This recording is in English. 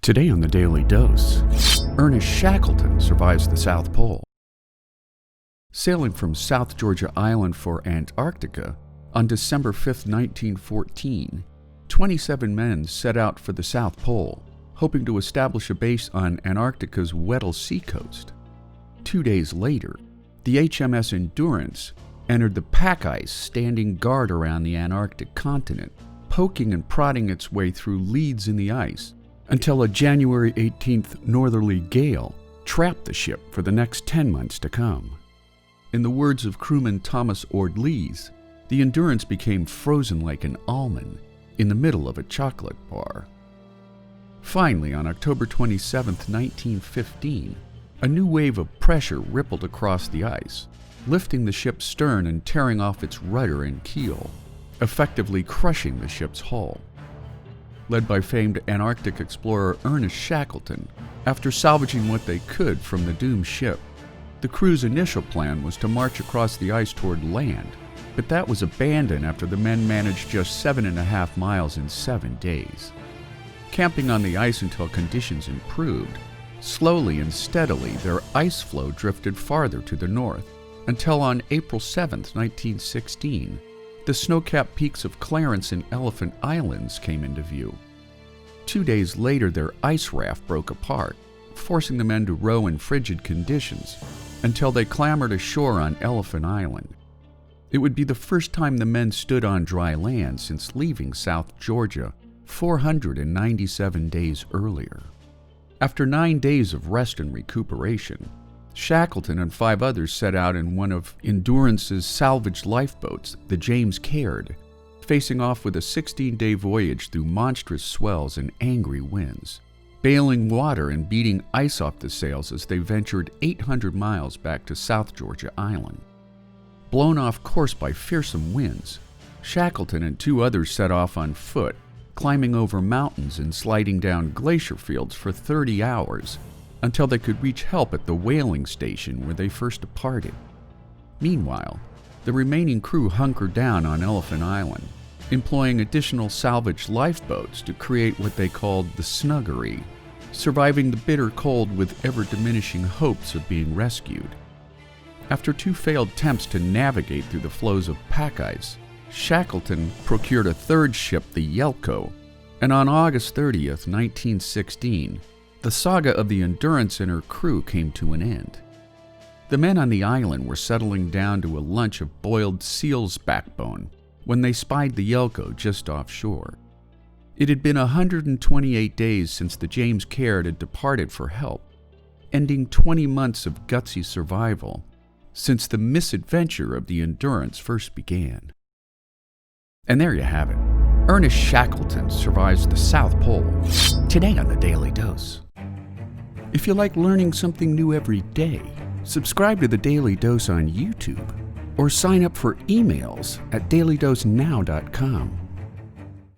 Today on the Daily Dose, Ernest Shackleton survives the South Pole. Sailing from South Georgia Island for Antarctica on December 5, 1914, 27 men set out for the South Pole, hoping to establish a base on Antarctica's Weddell seacoast. 2 days later, the HMS Endurance entered the pack ice, standing guard around the Antarctic continent, poking and prodding its way through leads in the ice, until a January 18th northerly gale trapped the ship for the next 10 months to come. In the words of crewman Thomas Orde-Lees, the Endurance became frozen like an almond in the middle of a chocolate bar. Finally, on October 27, 1915, a new wave of pressure rippled across the ice, lifting the ship's stern and tearing off its rudder and keel, effectively crushing the ship's hull. Led by famed Antarctic explorer Ernest Shackleton, after salvaging what they could from the doomed ship, the crew's initial plan was to march across the ice toward land, but that was abandoned after the men managed just 7.5 miles in 7 days. Camping on the ice until conditions improved, slowly and steadily their ice floe drifted farther to the north, until on April 7, 1916, the snow-capped peaks of Clarence and Elephant Islands came into view. 2 days later, their ice raft broke apart, forcing the men to row in frigid conditions until they clambered ashore on Elephant Island. It would be the first time the men stood on dry land since leaving South Georgia 497 days earlier. After 9 days of rest and recuperation, Shackleton and 5 others set out in one of Endurance's salvaged lifeboats, the James Caird, facing off with a 16-day voyage through monstrous swells and angry winds, bailing water and beating ice off the sails as they ventured 800 miles back to South Georgia Island. Blown off course by fearsome winds, Shackleton and 2 others set off on foot, climbing over mountains and sliding down glacier fields for 30 hours, until they could reach help at the whaling station where they first departed. Meanwhile, the remaining crew hunkered down on Elephant Island, employing additional salvaged lifeboats to create what they called the Snuggery, surviving the bitter cold with ever-diminishing hopes of being rescued. After 2 failed attempts to navigate through the floes of pack ice, Shackleton procured a 3rd ship, the Yelko, and on August 30th, 1916, the saga of the Endurance and her crew came to an end. The men on the island were settling down to a lunch of boiled seal's backbone when they spied the Yelko just offshore. It had been 128 days since the James Caird had departed for help, ending 20 months of gutsy survival since the misadventure of the Endurance first began. And there you have it. Ernest Shackleton survives the South Pole, today on the Daily Dose. If you like learning something new every day, subscribe to the Daily Dose on YouTube or sign up for emails at dailydosenow.com.